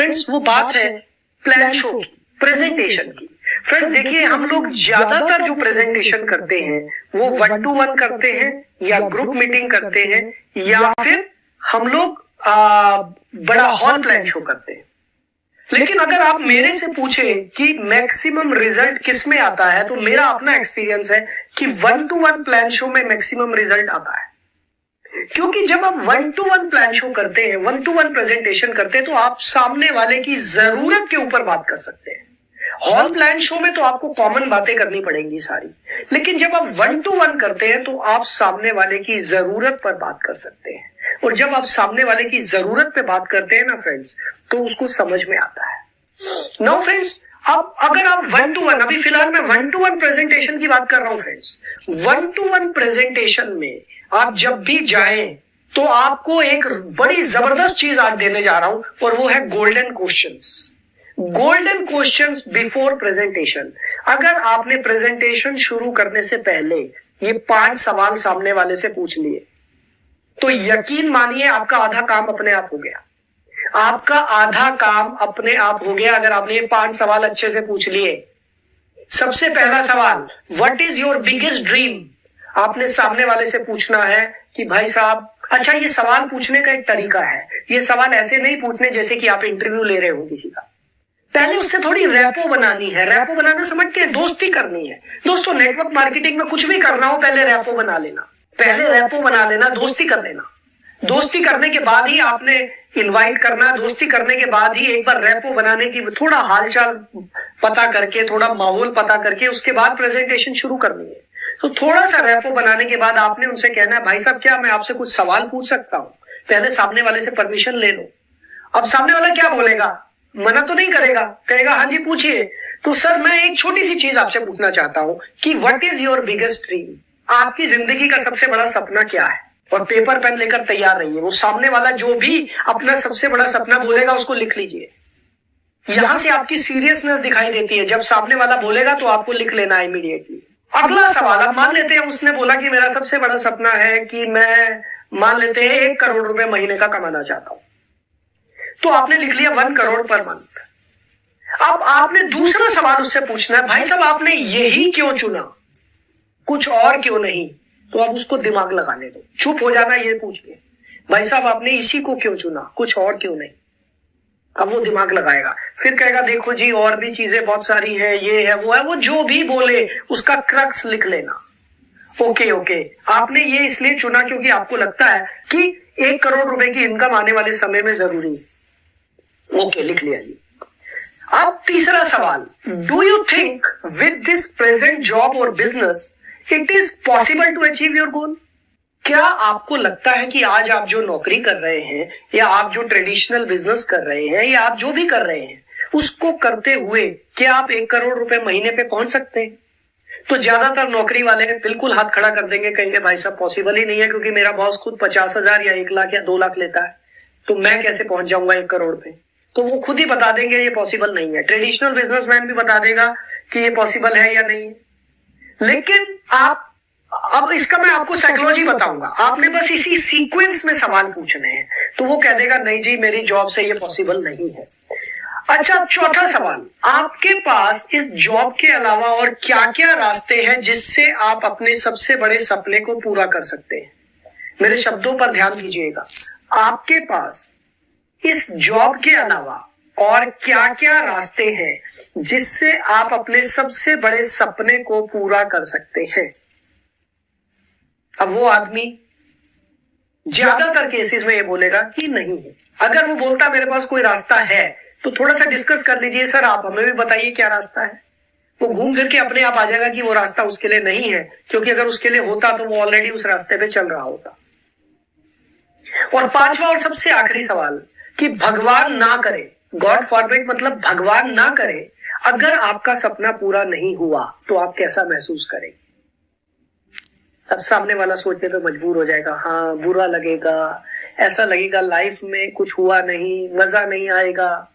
Friends वो बात है प्लान शो की, प्रेजेंटेशन की। फ्रेंड्स देखिए, हम लोग ज्यादातर जो प्रेजेंटेशन करते हैं वो 1 to 1 करते हैं या ग्रुप मीटिंग करते हैं या फिर हम लोग बड़ा हॉल प्लान शो करते हैं। लेकिन अगर आप मेरे से पूछें कि मैक्सिमम रिजल्ट किस में आता है, तो मेरा अपना एक्सपीरियंस है कि 1 to 1 प्लान शो में मैक्सिमम रिजल्ट आता है। क्योंकि जब आप 1 to 1 प्लान शो करते हैं, 1 to 1 प्रेजेंटेशन करते हैं, तो आप सामने वाले की जरूरत के ऊपर बात कर सकते हैं। हॉल प्लान शो में तो आपको कॉमन बातें करनी पड़ेंगी सारी, लेकिन जब आप 1 to 1 करते हैं तो आप सामने वाले की जरूरत पर बात कर सकते हैं। और जब आप सामने वाले की जरूरत पे बात करते हैं ना फ्रेंड्स, तो उसको समझ में आता है। नाउ फ्रेंड्स, अब अगर आप 1 to 1, अभी फिलहाल मैं 1 to 1 प्रेजेंटेशन की बात कर रहा हूं फ्रेंड्स। 1 to 1 प्रेजेंटेशन में आप जब भी जाएं तो आपको एक बड़ी जबरदस्त चीज आज देने जा रहा हूं, और वो है golden questions. Golden questions before presentation. अगर आपने प्रेजेंटेशन शुरू करने से पहले ये 5 सवाल सामने वाले से पूछ लिए, तो यकीन मानिए आपका आधा काम अपने आप हो गया। आपका आधा काम अपने आप हो गया अगर आपने ये 5 सवाल अच्छे से पूछ लिए। सबसे पहला सवाल, what is your biggest dream? आपने सामने वाले से पूछना है कि भाई साहब, अच्छा ये सवाल पूछने का एक तरीका है। ये सवाल ऐसे नहीं पूछने जैसे कि आप इंटरव्यू ले रहे हो किसी का। पहले उससे थोड़ी रैपो बनानी है। रैपो बनाना समझते हैं, दोस्ती करनी है। दोस्तों, नेटवर्क मार्केटिंग में कुछ भी करना हो पहले रैपो बना लेना, पहले रैपो बना लेना, दोस्ती कर लेना। दोस्ती करने के बाद ही आपने इनवाइट करना, दोस्ती करने के बाद ही एक बार रैपो बनाने की, थोड़ा हालचाल पता करके, थोड़ा माहौल पता करके उसके बाद प्रेजेंटेशन शुरू करनी है। तो थोड़ा सा रैपो बनाने के बाद आपने उनसे कहना है, भाई साहब क्या मैं आपसे कुछ सवाल पूछ सकता हूं? पहले सामने वाले से परमिशन ले लो। अब सामने वाला क्या बोलेगा? मना तो नहीं करेगा, कहेगा हाँ जी पूछिए। तो सर मैं एक छोटी सी चीज आपसे पूछना चाहता हूं कि what is your biggest dream? आपकी जिंदगी का सबसे बड़ा सपना क्या है? और पेपर पेन लेकर तैयार रहिए। वो सामने वाला जो भी अपना सबसे बड़ा सपना बोलेगा उसको लिख लीजिए। यहां से आपकी सीरियसनेस दिखाई देती है। जब सामने वाला बोलेगा तो आपको लिख लेना है इमीडिएटली। अगला सवाल, आप मान लेते हैं उसने बोला कि मेरा सबसे बड़ा सपना है कि मैं, मान लेते हैं 1 करोड़ रुपए महीने का कमाना चाहता हूं। तो आपने लिख लिया 1 करोड़ पर मंथ। अब आपने दूसरा सवाल उससे पूछना है, भाई साहब आपने यही क्यों चुना, कुछ और क्यों नहीं? तो आप उसको दिमाग लगाने दो, चुप हो जाना ये पूछ के, भाई साहब आपने इसी को क्यों चुना, कुछ और क्यों नहीं? अब वो दिमाग लगाएगा, फिर कहेगा देखो जी और भी चीजें बहुत सारी है, ये है वो है, वो जो भी बोले उसका क्रक्स लिख लेना। ओके, आपने ये इसलिए चुना क्योंकि आपको लगता है कि 1 करोड़ रुपए की इनकम आने वाले समय में जरूरी है। ओके, लिख लिया जी। अब तीसरा सवाल, do you think with this present job और business it is possible to achieve your goal? क्या आपको लगता है कि आज आप जो नौकरी कर रहे हैं या आप जो ट्रेडिशनल बिजनेस कर रहे हैं या आप जो भी कर रहे हैं उसको करते हुए क्या आप 1 करोड़ रुपए महीने पे पहुंच सकते हैं? तो ज्यादातर नौकरी वाले बिल्कुल हाथ खड़ा कर देंगे, कहेंगे भाई साहब पॉसिबल ही नहीं है, क्योंकि मेरा बॉस खुद 50,000 या 1 लाख या 2 लाख लेता है, तो मैं कैसे पहुंच जाऊंगा 1 करोड़ पे? तो वो खुद ही बता देंगे ये पॉसिबल नहीं है। ट्रेडिशनल बिजनेसमैन भी बता देगा कि ये पॉसिबल है या नहीं है। लेकिन आप, अब इसका मैं आपको साइकोलॉजी बताऊंगा, आपने बस इसी सीक्वेंस में सवाल पूछने हैं। तो वो कह देगा नहीं जी मेरी जॉब से ये पॉसिबल नहीं है। अच्छा, चौथा सवाल, आपके पास इस जॉब के अलावा और क्या क्या रास्ते हैं जिससे आप अपने सबसे बड़े सपने को पूरा कर सकते हैं? मेरे शब्दों पर ध्यान दीजिएगा, आपके पास इस जॉब के अलावा और क्या क्या रास्ते हैं जिससे आप अपने सबसे बड़े सपने को पूरा कर सकते हैं? अब वो आदमी ज्यादातर केसेस में ये बोलेगा कि नहीं है। अगर वो बोलता मेरे पास कोई रास्ता है तो थोड़ा सा डिस्कस कर लीजिए, सर आप हमें भी बताइए क्या रास्ता है। वो घूम फिर के अपने आप आ जाएगा कि वो रास्ता उसके लिए नहीं है, क्योंकि अगर उसके लिए होता तो वो ऑलरेडी उस रास्ते पे चल रहा होता। और पांचवा और सबसे आखिरी सवाल कि भगवान ना करे, गॉड फॉरबिड, मतलब भगवान ना करे, अगर आपका सपना पूरा नहीं हुआ तो आप कैसा महसूस करेंगे? अब सामने वाला सोचने पे मजबूर हो जाएगा, हाँ बुरा लगेगा, ऐसा लगेगा लाइफ में कुछ हुआ नहीं, मजा नहीं आएगा।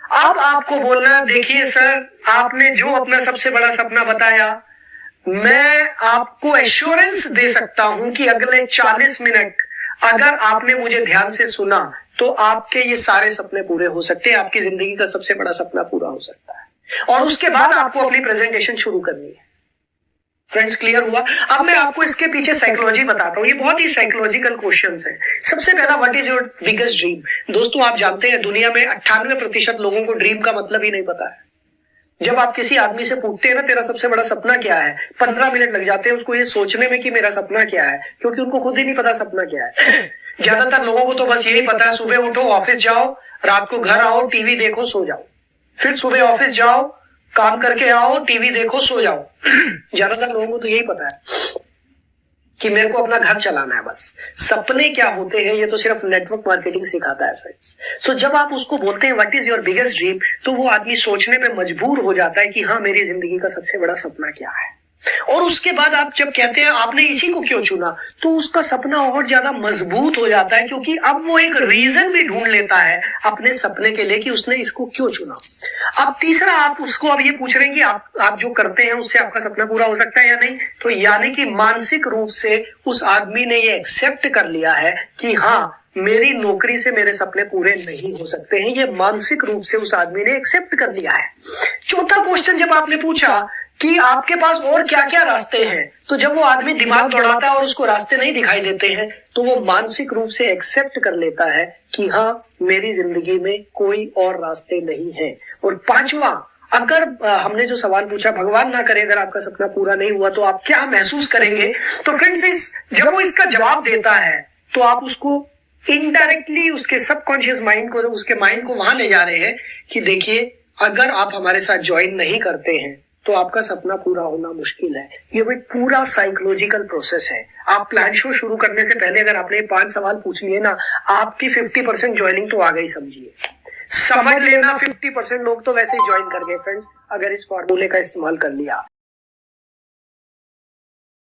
अब आपको बोलना, देखिए सर आपने जो अपना सबसे बड़ा सपना बताया, मैं आपको एश्योरेंस दे सकता हूं कि अगले 40 मिनट अगर आपने मुझे ध्यान से सुना तो आपके ये सारे सपने पूरे हो सकते हैं, आपकी जिंदगी का सबसे बड़ा सपना पूरा हो सकता है। और उसके बाद आपको अपनी प्रेजेंटेशन शुरू करनी है। फ्रेंड्स, क्लियर हुआ? अब मैं आपको इसके पीछे साइकोलॉजी बताता हूँ। ये बहुत ही साइकोलॉजिकल क्वेश्चंस है। सबसे पहला, what is your biggest dream? दोस्तों, आप जानते हैं दुनिया में 98% लोगों को ड्रीम का मतलब ही नहीं पता है। जब आप किसी आदमी से पूछते हैं ना, तेरा सबसे बड़ा सपना क्या है, 15 मिनट लग जाते हैं उसको ये सोचने में कि मेरा सपना क्या है, क्योंकि उनको खुद ही नहीं पता सपना क्या है। ज्यादातर लोगों को तो बस यही पता है, सुबह उठो, ऑफिस जाओ, रात को घर आओ, टीवी देखो, सो जाओ, फिर सुबह ऑफिस जाओ, काम करके आओ, टीवी देखो, सो जाओ। ज्यादातर लोगों को तो यही पता है कि मेरे को अपना घर चलाना है बस। सपने क्या होते हैं ये तो सिर्फ नेटवर्क मार्केटिंग सिखाता है फ्रेंड्स। सो जब आप उसको बोलते हैं what is your biggest dream, तो वो आदमी सोचने पे मजबूर हो जाता है कि हाँ, मेरी जिंदगी का सबसे बड़ा सपना क्या है। और उसके बाद आप जब कहते हैं आपने इसी को क्यों चुना, तो उसका सपना और ज्यादा मजबूत हो जाता है, क्योंकि अब वो एक रीजन भी ढूंढ लेता है अपने सपने के लिए कि उसने इसको क्यों चुना। अब तीसरा, आप उसको अब ये पूछ रहे हैं कि आप जो करते हैं उससे आपका सपना पूरा हो सकता है या नहीं। तो यानी कि मानसिक रूप से उस आदमी ने ये एक्सेप्ट कर लिया है कि हाँ, मेरी नौकरी से मेरे सपने पूरे नहीं हो सकते हैं। ये मानसिक रूप से उस आदमी ने एक्सेप्ट कर लिया है। चौथा क्वेश्चन जब आपने पूछा कि आपके पास और क्या क्या रास्ते हैं, तो जब वो आदमी दिमाग दौड़ाता है और उसको रास्ते नहीं दिखाई देते हैं, तो वो मानसिक रूप से एक्सेप्ट कर लेता है कि हाँ, मेरी जिंदगी में कोई और रास्ते नहीं है। और पांचवा, अगर हमने जो सवाल पूछा, भगवान ना करे अगर आपका सपना पूरा नहीं हुआ तो आप क्या महसूस करेंगे, तो फ्रेंड्स जब वो इसका जवाब देता है तो आप उसको इनडायरेक्टली उसके सबकॉन्शियस माइंड को, उसके माइंड को वहां ले जा रहे हैं कि देखिए, अगर आप हमारे साथ ज्वाइन नहीं करते हैं तो आपका सपना पूरा होना मुश्किल है। ये एक पूरा साइकोलॉजिकल प्रोसेस है। आप प्लान शो शुरू करने से पहले अगर आपने 5 सवाल पूछ लिए ना, आपकी 50% ज्वाइनिंग तो आ गई, समझिए। समझ लेना 50% लोग तो वैसे ही ज्वाइन कर गए फ्रेंड्स, अगर इस फॉर्मूले का इस्तेमाल कर लिया।